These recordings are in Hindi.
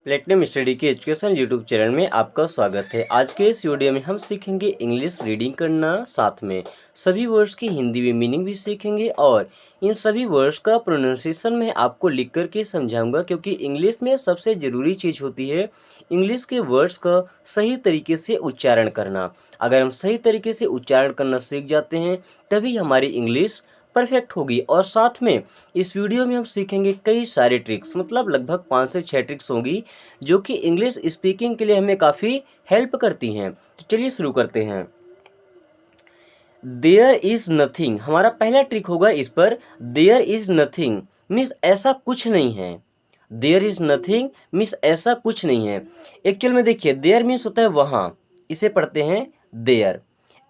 प्लेटिनम स्टडी के एजुकेशन यूट्यूब चैनल में आपका स्वागत है। आज के इस वीडियो में हम सीखेंगे इंग्लिश रीडिंग करना, साथ में सभी वर्ड्स की हिंदी में मीनिंग भी सीखेंगे और इन सभी वर्ड्स का प्रोनाउंसिएशन मैं आपको लिख करके समझाऊंगा, क्योंकि इंग्लिश में सबसे ज़रूरी चीज़ होती है इंग्लिश के वर्ड्स का सही तरीके से उच्चारण करना। अगर हम सही तरीके से उच्चारण करना सीख जाते हैं तभी हमारी इंग्लिश परफेक्ट होगी। और साथ में इस वीडियो में हम सीखेंगे कई सारे ट्रिक्स, मतलब लगभग 5 से 6 ट्रिक्स होंगी जो कि इंग्लिश स्पीकिंग के लिए हमें काफ़ी हेल्प करती हैं। तो चलिए शुरू करते हैं। देयर इज़ नथिंग हमारा पहला ट्रिक होगा इस पर। देयर इज़ नथिंग मीन्स ऐसा कुछ नहीं है। देयर इज़ नथिंग मीन्स ऐसा कुछ नहीं है। एक्चुअल में देखिए, देयर मीन्स होता है वहाँ, इसे पढ़ते हैं देयर।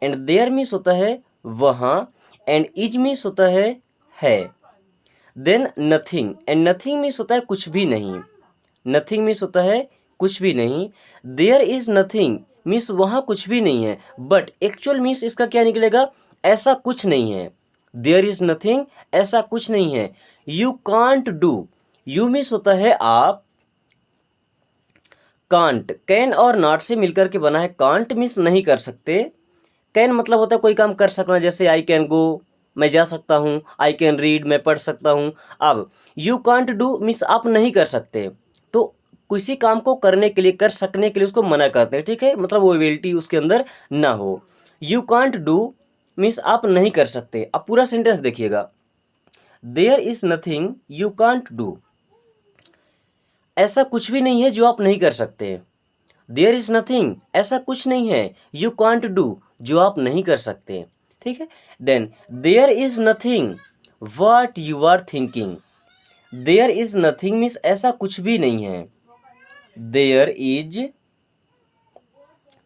एंड देयर मीन्स होता है वहाँ, एंड इज मीन्स होता है। Then nothing, and nothing means होता है कुछ भी नहीं। नथिंग मीन्स होता है कुछ भी नहीं। देयर इज नथिंग मीन्स वहाँ कुछ भी नहीं है, बट एक्चुअल मीन्स इसका क्या निकलेगा, ऐसा कुछ नहीं है। देयर इज नथिंग ऐसा कुछ नहीं है। You can't do, you means होता है आप। कांट कैन और नॉट से मिलकर के बना है। कांट मीन्स नहीं कर सकते। कैन मतलब होता है कोई काम कर सकना, जैसे आई कैन गो, मैं जा सकता हूँ। आई कैन रीड, मैं पढ़ सकता हूँ। अब यू कांट डू मीन्स आप नहीं कर सकते, तो किसी काम को करने के लिए, कर सकने के लिए उसको मना करते हैं, ठीक है, मतलब वो एबिलिटी उसके अंदर ना हो। यू कांट डू मीन्स आप नहीं कर सकते। अब पूरा सेंटेंस देखिएगा। There is nothing you can't do, ऐसा कुछ भी नहीं है जो आप नहीं कर सकते। देयर इज नथिंग ऐसा कुछ नहीं है यू कांट डू, जो आप नहीं कर सकते, ठीक है। Then there is nothing what you are thinking. There is nothing means ऐसा कुछ भी नहीं है। देयर इज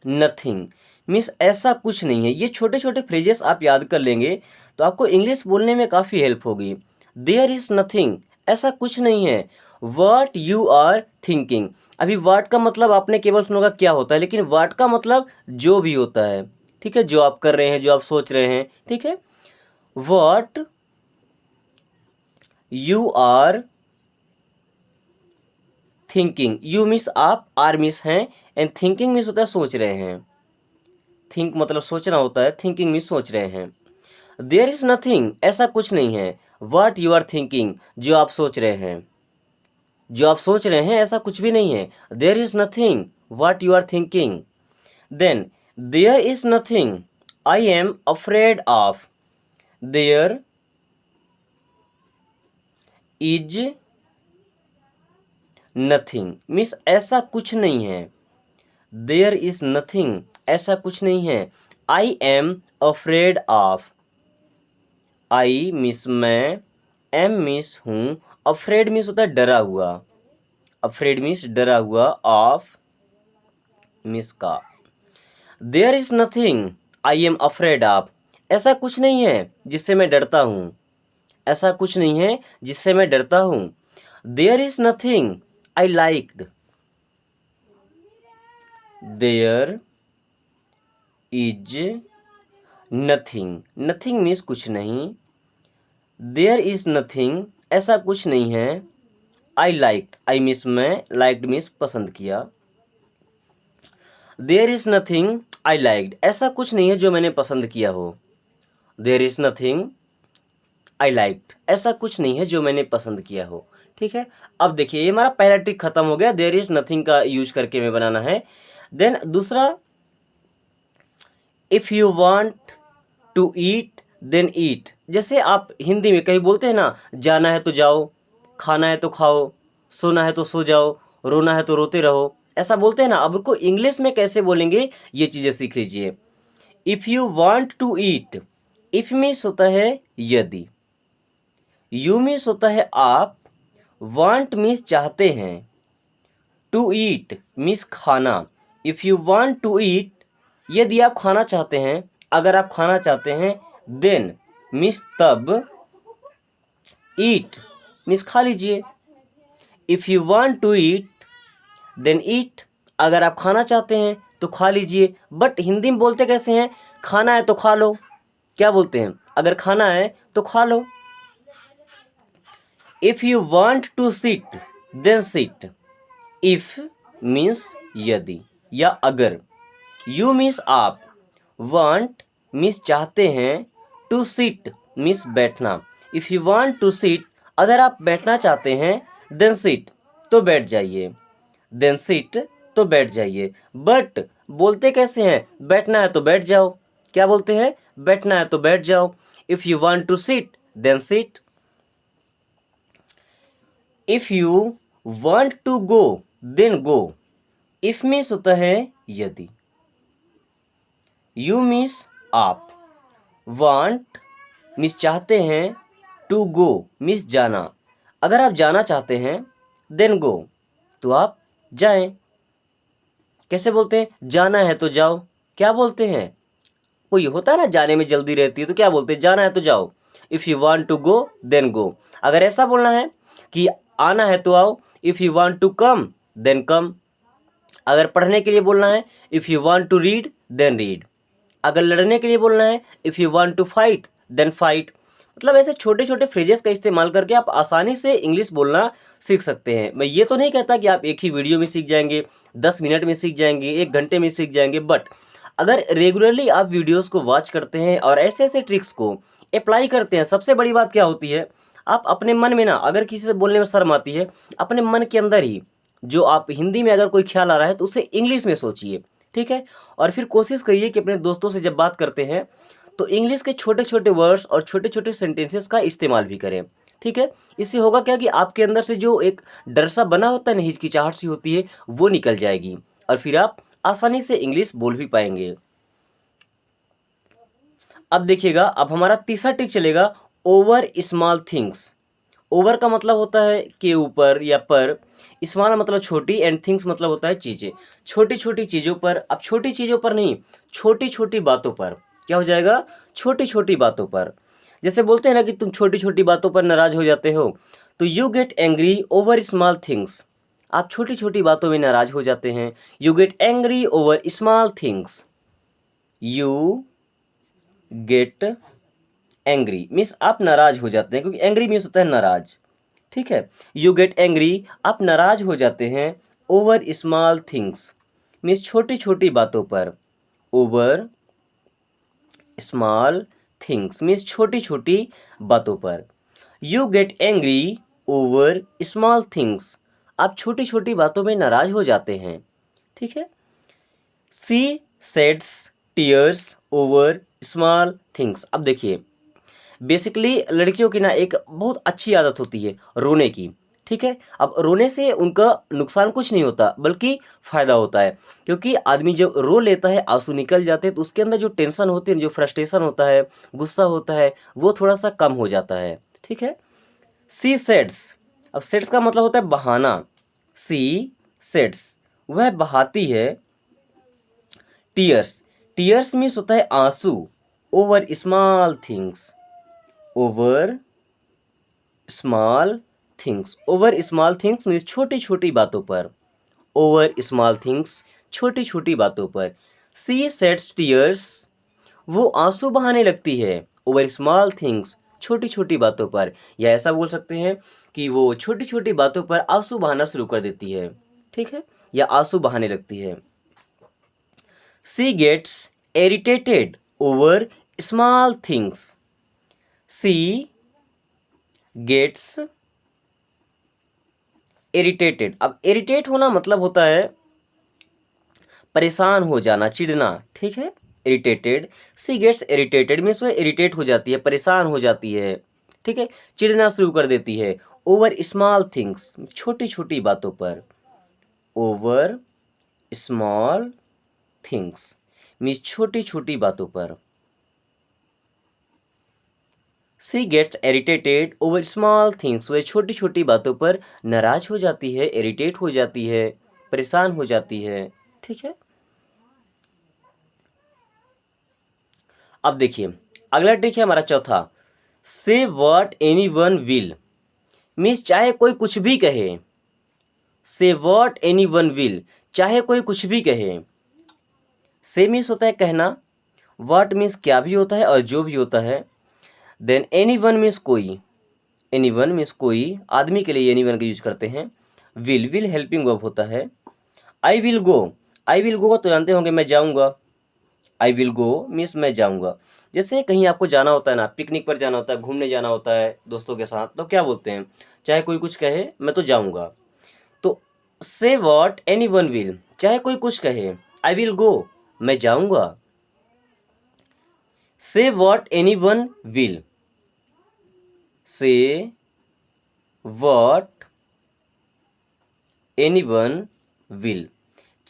नथिंग मीन्स ऐसा कुछ नहीं है। ये छोटे छोटे फ्रेजेस आप याद कर लेंगे तो आपको इंग्लिश बोलने में काफ़ी हेल्प होगी। देयर इज नथिंग ऐसा कुछ नहीं है। व्हाट यू आर थिंकिंग, अभी व्हाट का मतलब आपने केवल सुना होगा क्या होता है, लेकिन व्हाट का मतलब जो भी होता है, ठीक है, जो आप कर रहे हैं, जो आप सोच रहे हैं, ठीक है। What you are thinking, you means आप, आर मीन्स हैं, एंड थिंकिंग मीन्स होता है सोच रहे हैं। थिंक मतलब सोचना होता है, थिंकिंग मीन्स सोच रहे हैं। देयर इज नथिंग ऐसा कुछ नहीं है। व्हाट यू आर थिंकिंग जो आप सोच रहे हैं, जो आप सोच रहे हैं ऐसा कुछ भी नहीं है। There is nothing what you are thinking. Then there is nothing I am afraid of. There is nothing means ऐसा कुछ नहीं है। देयर इज नथिंग ऐसा कुछ नहीं है। I am afraid of, I miss मैं, एम मिस हूँ, अफ्रेड मीन्स होता है डरा हुआ। अफ्रेड मीन्स डरा हुआ, ऑफ मिस का। There is nothing I am afraid of, ऐसा कुछ नहीं है जिससे मैं डरता हूँ। ऐसा कुछ नहीं है जिससे मैं डरता हूँ। There is nothing I liked. There is nothing, nothing means कुछ नहीं। देयर इज नथिंग ऐसा कुछ नहीं है। आई लाइक्ड, आई मीन्स मैं, लाइक्ड मीन्स पसंद किया। There is nothing I liked ऐसा कुछ नहीं है जो मैंने पसंद किया हो। There is nothing I liked ऐसा कुछ नहीं है जो मैंने पसंद किया हो, ठीक है। अब देखिए, ये हमारा पहला ट्रिक खत्म हो गया। देयर इज नथिंग का यूज करके हमें बनाना है। देन दूसरा, if you want to eat then eat. जैसे आप हिंदी में कहीं बोलते हैं ना, जाना है तो जाओ, खाना है तो खाओ, सोना है तो सो जाओ, रोना है तो रोते रहो, ऐसा बोलते हैं ना। अब उनको इंग्लिश में कैसे बोलेंगे ये चीज़ें सीख लीजिए। If you want to eat, if means होता है यदि, यू मीन्स होता है आप, वांट मीन्स चाहते हैं, टू ईट मीन्स खाना। If you want to eat, यदि आप खाना चाहते हैं, अगर आप खाना चाहते हैं, देन मीन्स तब, ईट मीन्स खा लीजिए। If you want to eat then eat, अगर आप खाना चाहते हैं तो खा लीजिए। बट हिंदी में बोलते कैसे हैं, खाना है तो खा लो। क्या बोलते हैं, अगर खाना है तो खा लो। If you want to sit then sit, if means यदि या अगर, यू मीन्स आप, वांट मीन्स चाहते हैं, टू सिट मीन्स बैठना। If you want to sit, अगर आप बैठना चाहते हैं, देन सिट तो बैठ जाइए, देन सिट तो बैठ जाइए। बट बोलते कैसे हैं? बैठना है तो बैठ जाओ। क्या बोलते हैं? बैठना है तो बैठ जाओ। If you want to sit then sit. If you want to go then go. If means होता है यदि, यू मीन्स आप, वांट मीन्स चाहते हैं, टू गो मीन्स जाना। अगर आप जाना चाहते हैं, देन गो तो आप जाएं। कैसे बोलते हैं? जाना है तो जाओ। क्या बोलते हैं? कोई होता है ना जाने में जल्दी रहती है, तो क्या बोलते हैं? जाना है तो जाओ। If you want to go then go. अगर ऐसा बोलना है कि आना है तो आओ, if you want to come then come. अगर पढ़ने के लिए बोलना है, if you want to read then read. अगर लड़ने के लिए बोलना है, if you want to fight then fight. मतलब ऐसे छोटे छोटे फ्रेजेस का इस्तेमाल करके आप आसानी से इंग्लिश बोलना सीख सकते हैं। मैं ये तो नहीं कहता कि आप एक ही वीडियो में सीख जाएंगे, 10 मिनट में सीख जाएंगे, 1 घंटे में सीख जाएंगे, बट अगर रेगुलरली आप वीडियोस को वॉच करते हैं और ऐसे ऐसे ट्रिक्स को अप्लाई करते हैं, सबसे बड़ी बात क्या होती है, आप अपने मन में ना, अगर किसी से बोलने में शर्म आती है, अपने मन के अंदर ही जो आप हिंदी में अगर कोई ख्याल आ रहा है तो उसे इंग्लिश में सोचिए, ठीक है। और फिर कोशिश करिए कि अपने दोस्तों से जब बात करते हैं तो इंग्लिश के छोटे छोटे वर्ड्स और छोटे छोटे सेंटेंसेस का इस्तेमाल भी करें, ठीक है। इससे होगा क्या कि आपके अंदर से जो एक डर सा बना होता है ना, हिचकिचाहट सी होती है, वो निकल जाएगी और फिर आप आसानी से इंग्लिश बोल भी पाएंगे। अब देखिएगा, अब हमारा तीसरा ट्रिक चलेगा, ओवर स्मॉल थिंग्स। ओवर का मतलब होता है के ऊपर या पर, स्मॉल मतलब छोटी, एंड थिंग्स मतलब होता है चीज़ें। छोटी छोटी चीज़ों पर। अब छोटी चीज़ों पर नहीं, छोटी छोटी बातों पर। क्या हो जाएगा? छोटी छोटी बातों पर। जैसे बोलते हैं ना कि तुम छोटी छोटी बातों पर नाराज हो जाते हो, तो you get angry over small things. आप छोटी छोटी बातों में नाराज हो जाते हैं। You get angry over small things. You get angry means आप नाराज हो जाते हैं, क्योंकि एंग्री मीन्स होता है नाराज, ठीक है। यू गेट एंग्री, आप नाराज हो जाते हैं, ओवर स्मॉल थिंग्स मीन्स छोटी छोटी बातों पर। ओवर स्मॉल थिंग्स मीन्स छोटी छोटी बातों पर। You get angry over small things, आप छोटी छोटी बातों में नाराज हो जाते हैं, ठीक है। She sheds tears over small things. अब देखिए, बेसिकली लड़कियों की ना एक बहुत अच्छी आदत होती है रोने की, ठीक है। अब रोने से उनका नुकसान कुछ नहीं होता, बल्कि फ़ायदा होता है, क्योंकि आदमी जब रो लेता है, आंसू निकल जाते हैं, तो उसके अंदर जो टेंशन होती है, जो फ्रस्ट्रेशन होता है, गुस्सा होता है, वो थोड़ा सा कम हो जाता है, ठीक है। सी सेड्स। अब सेड्स का मतलब होता है बहाना। सी सेड्स, वह बहाती है। टीयर्स, टीयर्स मीन्स होता है आंसू। Over small things, over small things. Over small things means छोटी छोटी बातों पर। ओवर स्मॉल थिंग्स, छोटी छोटी बातों पर। सी शेड्स टीयर्स, वो आंसू बहाने लगती है। ओवर स्मॉल थिंग्स, छोटी छोटी बातों पर। या ऐसा बोल सकते हैं कि वो छोटी छोटी बातों पर आंसू बहाना शुरू कर देती है, ठीक है, या आंसू बहाने लगती है। She gets irritated over small things. She gets irritated. अब इरिटेट होना मतलब होता है परेशान हो जाना, चिढ़ना, ठीक है। इरिटेटेड, सी गेट्स इरिटेटेड मीन्स वह इरिटेट हो जाती है, परेशान हो जाती है, ठीक है, चिढ़ना शुरू कर देती है। ओवर स्मॉल थिंग्स, छोटी छोटी बातों पर। ओवर स्मॉल थिंग्स मीन्स छोटी छोटी बातों पर। She gets irritated over small things, वह छोटी छोटी बातों पर नाराज हो जाती है, इरिटेट हो जाती है, परेशान हो जाती है, ठीक है। अब देखिए, अगला ट्रिक है हमारा चौथा, से what any one will means चाहे कोई कुछ भी कहे। से व्हाट एनी वन विल, चाहे कोई कुछ भी कहे। से मीन्स होता है कहना, व्हाट मीन्स क्या भी होता है और जो भी होता है, देन एनी वन मीन्स कोई। एनी वन मीन्स कोई, आदमी के लिए एनी वन का यूज करते हैं। विल हेल्पिंग वर्ब होता है। आई विल गो तो जानते होंगे मैं जाऊंगा। आई विल गो मीन्स मैं जाऊंगा। जैसे कहीं आपको जाना होता है ना, पिकनिक पर जाना होता है, घूमने जाना होता है दोस्तों के साथ, तो क्या बोलते हैं, चाहे कोई कुछ कहे मैं तो जाऊंगा। तो से वॉट एनी वन विल, चाहे कोई कुछ कहे, आई विल गो मैं जाऊंगा। से वॉट एनी वन विल, से वॉट एनी वन विल,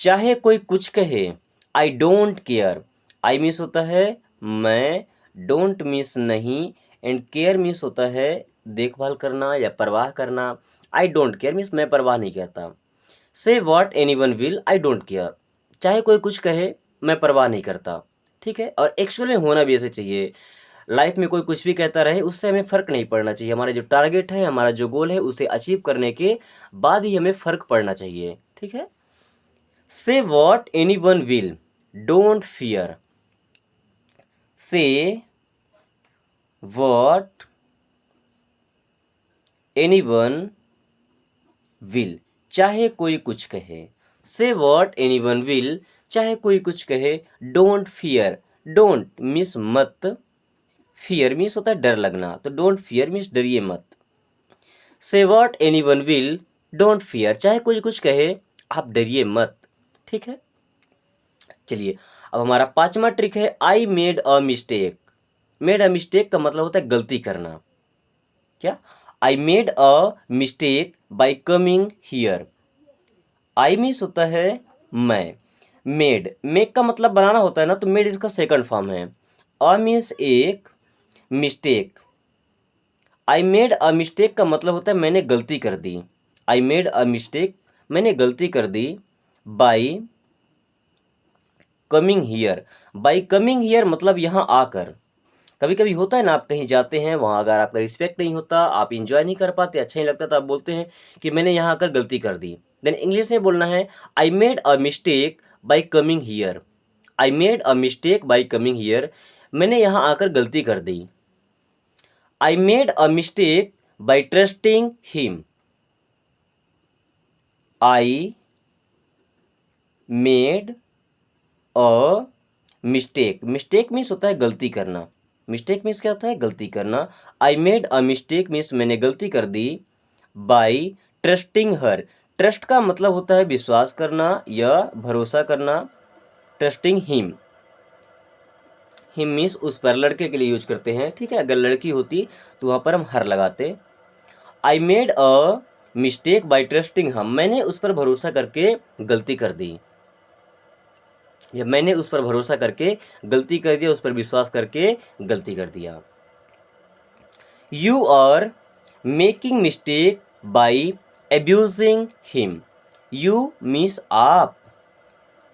चाहे कोई कुछ कहे, I don't care. I means होता है मैं, डोंट मीन्स नहीं, एंड केयर मीन्स होता है देखभाल करना या परवाह करना। आई डोंट केयर मीन्स मैं परवाह नहीं करता। से what any one will, I don't care, चाहे कोई कुछ कहे मैं परवाह नहीं करता। ठीक है, और एक्चुअल में होना भी ऐसे चाहिए। लाइफ में कोई कुछ भी कहता रहे उससे हमें फ़र्क नहीं पड़ना चाहिए। हमारा जो टारगेट है, हमारा जो गोल है, उसे अचीव करने के बाद ही हमें फ़र्क पड़ना चाहिए। ठीक है, से what any one will, don't fear. से वॉट एनी वन विल, चाहे कोई कुछ कहे। से वॉट एनी वन विल, चाहे कोई कुछ कहे। डोंट फियर, डोंट मीन्स मत, फियर मीन्स होता है डर लगना, तो डोंट फियर मीन्स डरिए मत। से what any one will, don't fear, चाहे कोई कुछ कहे आप डरिए मत। ठीक है, चलिए अब हमारा पांचवा ट्रिक है I made a mistake. Made a mistake का मतलब होता है गलती करना। क्या, आई made a mistake by coming here. I means होता है मैं, मेड, मेक का मतलब बनाना होता है ना, तो मेड इसका सेकंड फॉर्म है। अ मीन्स एक, mistake, I made a mistake का मतलब होता है मैंने गलती कर दी। आई मेड अ मिस्टेक, मैंने गलती कर दी। By coming here, by coming here मतलब यहाँ आकर। कभी कभी होता है ना, आप कहीं जाते हैं, वहाँ अगर आपका रिस्पेक्ट नहीं होता, आप इंजॉय नहीं कर पाते, अच्छा नहीं लगता, तो आप बोलते हैं कि मैंने यहाँ आकर गलती कर दी। देन इंग्लिश में बोलना है I made a mistake by coming here. I made a mistake by coming here, मैंने यहाँ आकर गलती कर दी। I made a mistake by trusting him. I made a mistake, mistake means होता है गलती करना। मिस्टेक मीन्स क्या होता है, गलती करना। आई मेड अ मिस्टेक मीन्स मैंने गलती कर दी। बाई ट्रस्टिंग हर, ट्रस्ट का मतलब होता है विश्वास करना या भरोसा करना। ट्रस्टिंग हिम मीन्स उस पर, लड़के के लिए यूज करते हैं। ठीक है, अगर लड़की होती तो वहाँ पर हम हर लगाते। आई made a mistake by trusting हम, मैंने उस पर भरोसा करके गलती कर दी, या मैंने उस पर भरोसा करके गलती कर दिया, उस पर विश्वास करके गलती कर दिया। You are making mistake by abusing him. You means आप,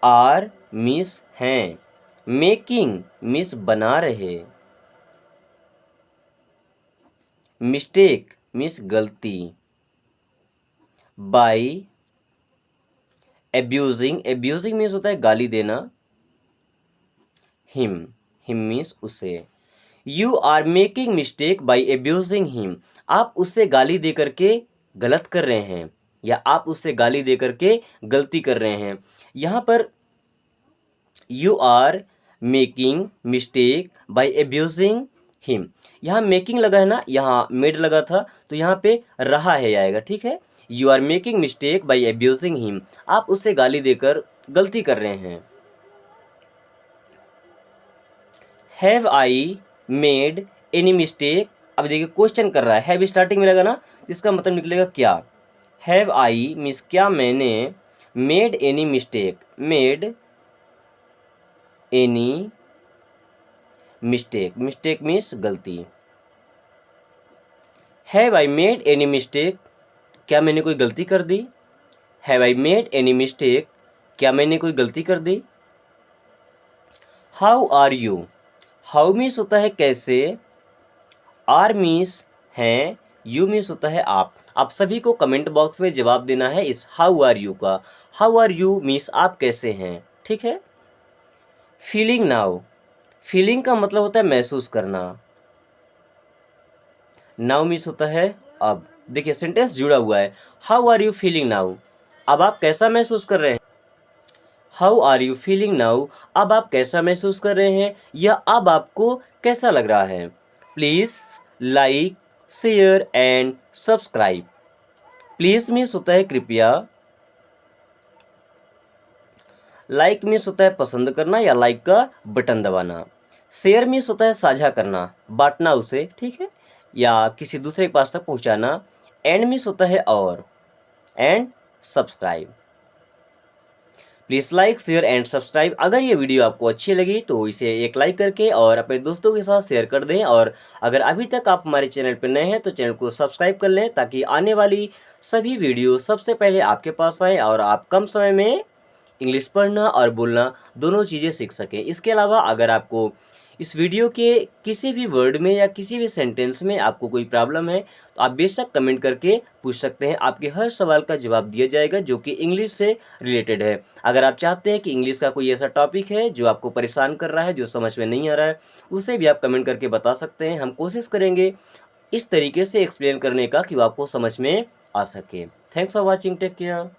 आर मीन्स हैं, मेकिंग मीन्स बना रहे, मिस्टेक मीन्स गलती, बाई एब्यूजिंग, एब्यूजिंग मीन्स होता है गाली देना, हिम, हिम मीन्स उसे। You are making mistake by abusing him, आप उससे गाली दे करके गलत कर रहे हैं, या आप उससे गाली दे करके गलती कर रहे हैं। यहाँ पर you are making mistake by abusing him, यहाँ मेकिंग लगा है ना, यहाँ मेड लगा था, तो यहाँ पे रहा है आएगा। ठीक है, you are making mistake by abusing him, आप उससे गाली देकर गलती कर रहे हैं। Have I made any mistake, अब देखिए क्वेश्चन कर रहा है, हैव स्टार्टिंग में लगा ना, तो इसका मतलब निकलेगा क्या। हैव आई मीन्स क्या मैंने, made any mistake, made any mistake, mistake means गलती। Have I made any mistake, क्या मैंने कोई गलती कर दी। Have I made any mistake, क्या मैंने कोई गलती कर दी। How are you, how means होता है कैसे, आर मीन्स हैं, यू मीन्स होता है आप। आप सभी को कमेंट बॉक्स में जवाब देना है इस हाउ आर यू का। हाउ आर यू मीन्स आप कैसे हैं। ठीक है, फीलिंग नाउ, फीलिंग का मतलब होता है महसूस करना। नाउ मीन्स होता है अब, देखिए सेंटेंस जुड़ा हुआ है। How are you feeling now? अब आप कैसा महसूस कर रहे हैं? How are you feeling now? अब आप कैसा महसूस कर रहे हैं या अब आपको कैसा लग रहा है? Please like, share and subscribe. Please means होता है कृपया, लाइक मीन्स होता है पसंद करना या लाइक का बटन दबाना, शेयर मीन्स होता है साझा करना, बांटना उसे, ठीक है, या किसी दूसरे के पास तक पहुंचाना, एंड मीन्स होता है और, and subscribe. Please like, share and subscribe. अगर ये वीडियो आपको अच्छी लगी तो इसे एक लाइक करके और अपने दोस्तों के साथ शेयर कर दें, और अगर अभी तक आप हमारे चैनल पर नए हैं तो चैनल को सब्सक्राइब कर लें ताकि आने वाली सभी वीडियो सबसे पहले आपके पास आए और आप कम समय में इंग्लिश पढ़ना और बोलना दोनों चीज़ें सीख सकें। इसके अलावा अगर आपको इस वीडियो के किसी भी वर्ड में या किसी भी सेंटेंस में आपको कोई प्रॉब्लम है तो आप बेशक कमेंट करके पूछ सकते हैं। आपके हर सवाल का जवाब दिया जाएगा जो कि इंग्लिश से रिलेटेड है। अगर आप चाहते हैं कि इंग्लिश का कोई ऐसा टॉपिक है जो आपको परेशान कर रहा है, जो समझ में नहीं आ रहा है, उसे भी आप कमेंट करके बता सकते हैं। हम कोशिश करेंगे इस तरीके से एक्सप्लेन करने का कि वो आपको समझ में आ सके। Thanks for watching, take care.